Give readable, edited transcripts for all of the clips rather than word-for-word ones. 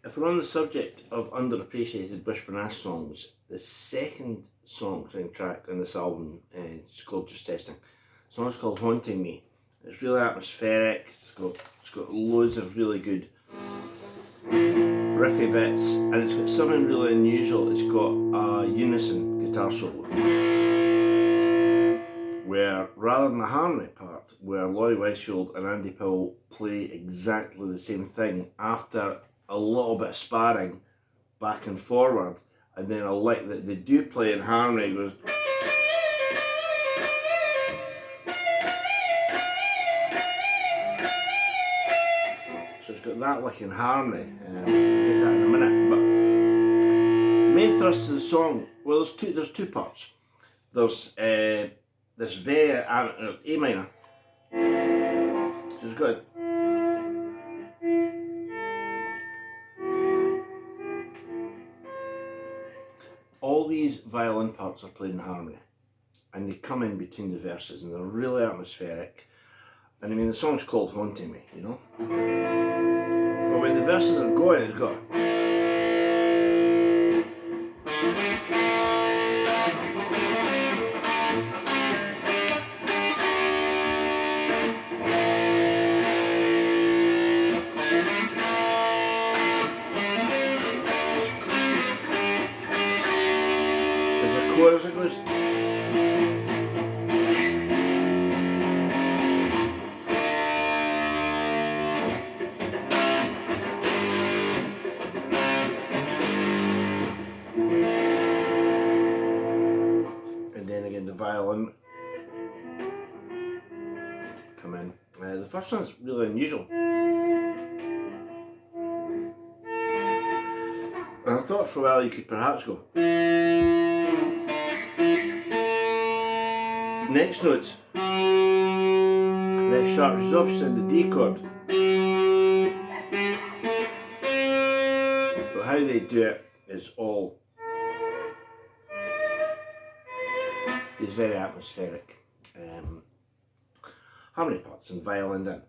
If we're on the subject of underappreciated Wishbone Ash songs, the second song track on this album is called Just Testing. The song is called Haunting Me. It's really atmospheric, it's got loads of really good riffy bits, and it's got something really unusual. It's got a unison guitar solo, where rather than the harmony part, where Laurie Wishfield and Andy Powell play exactly the same thing after a little bit of sparring back and forward, and then a lick that they do play in harmony goes. So it's got that lick in harmony. We'll get that in a minute. But the main thrust of the song, well, there's two parts. There's this very A minor. So it's got all these violin parts are played in harmony, and they come in between the verses, and they're really atmospheric. And I mean, the song's called Haunting Me, you know? But when the verses are going, it's got. There's a chorus that goes. And then again the violin come in. The first one's really unusual. And I thought for a while you could perhaps go. Next notes. F sharp, which is obviously in the D chord. But how they do it is all is very atmospheric. Harmony parts and violin in.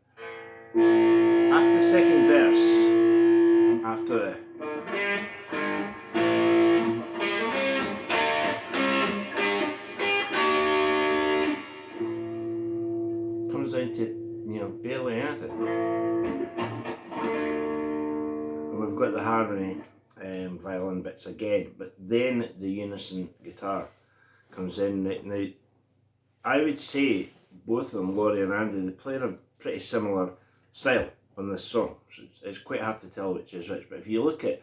After the second verse, after the comes down to barely anything, and we've got the harmony violin bits again, but then the unison guitar comes in. Now I would say both of them, Laurie and Andy, they play a pretty similar style on this song, so it's quite hard to tell which is which. But if you look at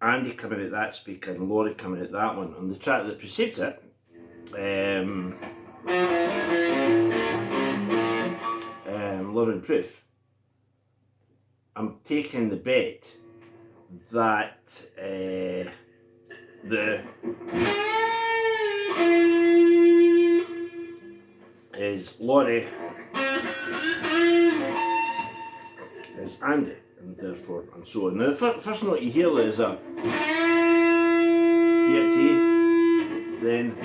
Andy coming at that speaker and Laurie coming at that one, on the track that precedes it, Love and Proof, I'm taking the bet that the is Laurie is Andy, and therefore and so on. Now the first note you hear is a D at T, then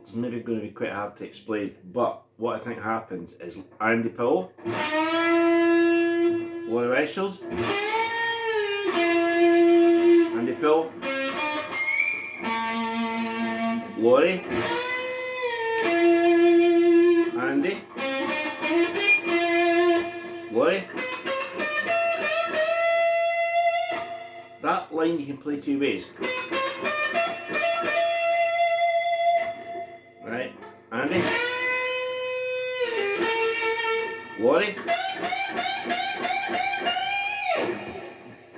it's maybe going to be quite hard to explain, but what I think happens is Andy Powell, Laurie Wishfield, Andy Powell, Laurie, Andy, Laurie. That line you can play two ways. Right, Andy, Laurie.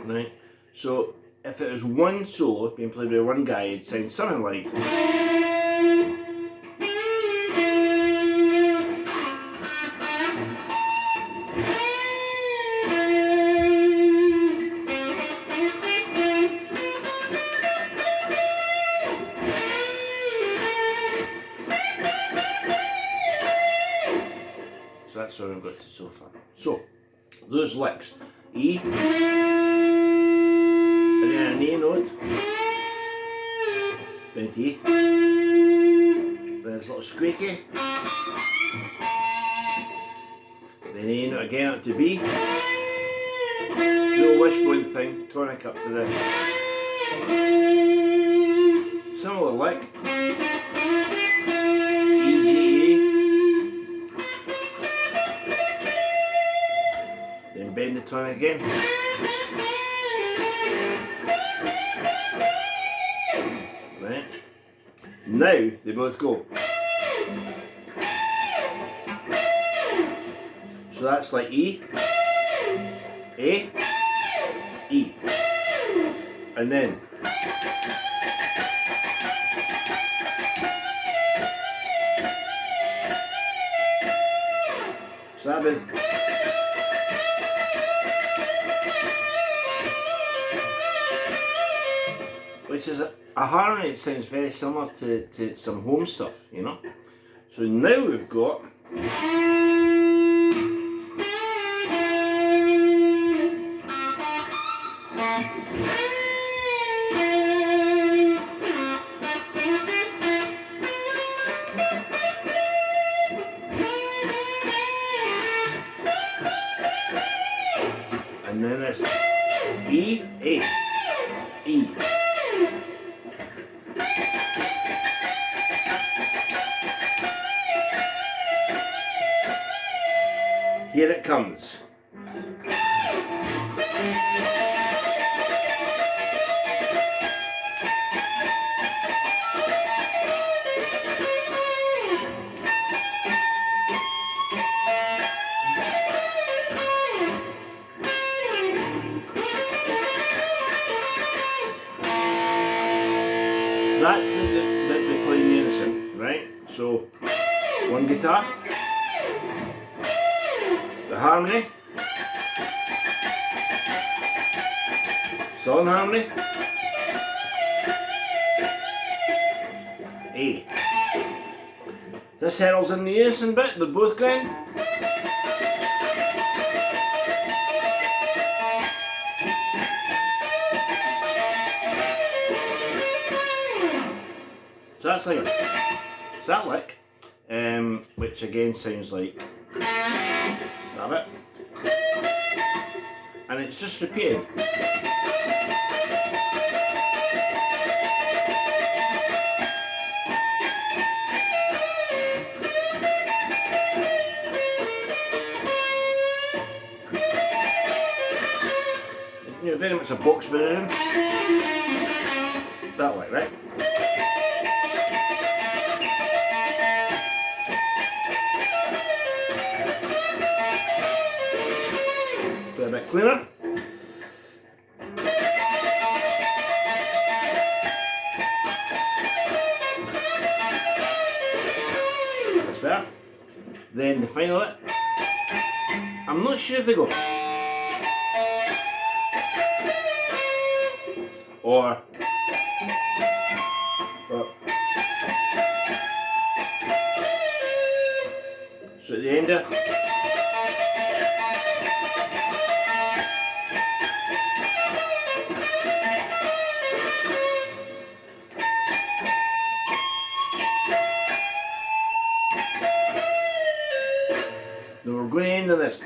Right, so if it was one solo being played by one guy, it'd sound something like. So that's where we've got to so far. So, those licks. E, chord, down to E, then it's a little squeaky, then A note again up to B, little wishbone thing, tonic up to the similar lick, E, G, A, then bend the tonic again. Right. Now they both go. So that's like E, A, E, and then so that is which is a harmony that sounds very similar to some home stuff, you know. So now we've got and then it's E, A, E. Here it comes. That's the play in unison, right? So, one guitar, the harmony, song harmony, A. This heralds in the unison bit, they're both going. So that's like that lick, which again sounds like that bit, and it's just repeated. You know, very much a box rhythm. That lick, right? A bit cleaner. That's better. Then the final bit. I'm not sure if they go or so at the end of now we're going to end on this.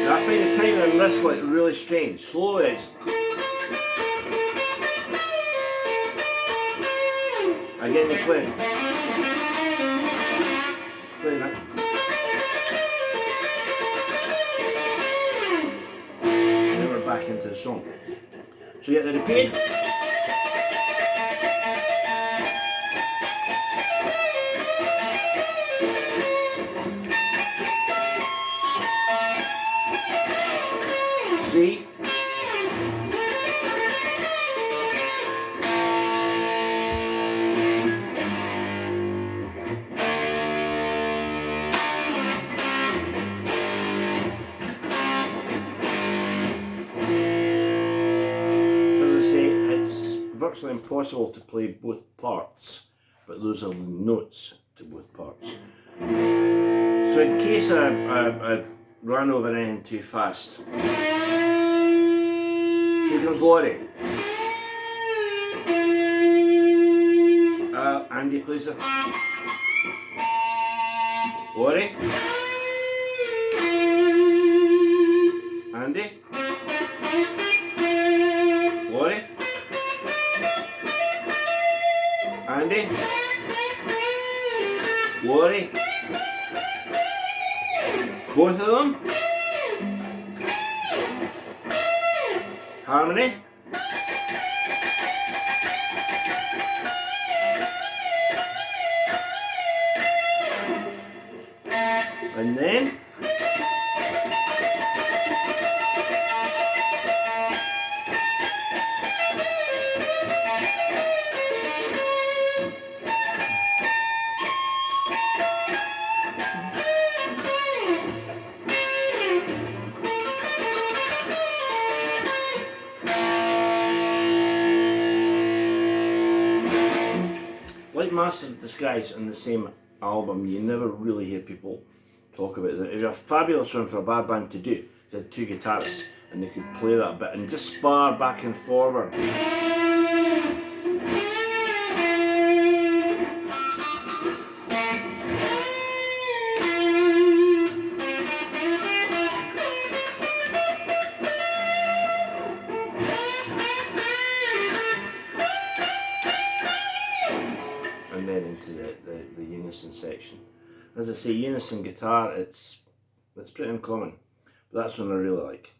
Now I find the timing on this like really strange. Slow is. Again, you're playing. Playing that. Then we're back into the song. So you get the repeat. C. Virtually impossible to play both parts, but those are the notes to both parts. So in case a run over anything too fast. Here comes Laurie. Andy, please. Laurie. Andy. Laurie. Andy. Laurie. Both of them. Harmony. And then like Master of Disguise on the same album, you never really hear people talk about that. It was a fabulous one for a bar band to do. They had two guitarists and they could play that bit and just spar back and forward. And then into the unison section. As I say, unison guitar, it's pretty uncommon, but that's one I really like.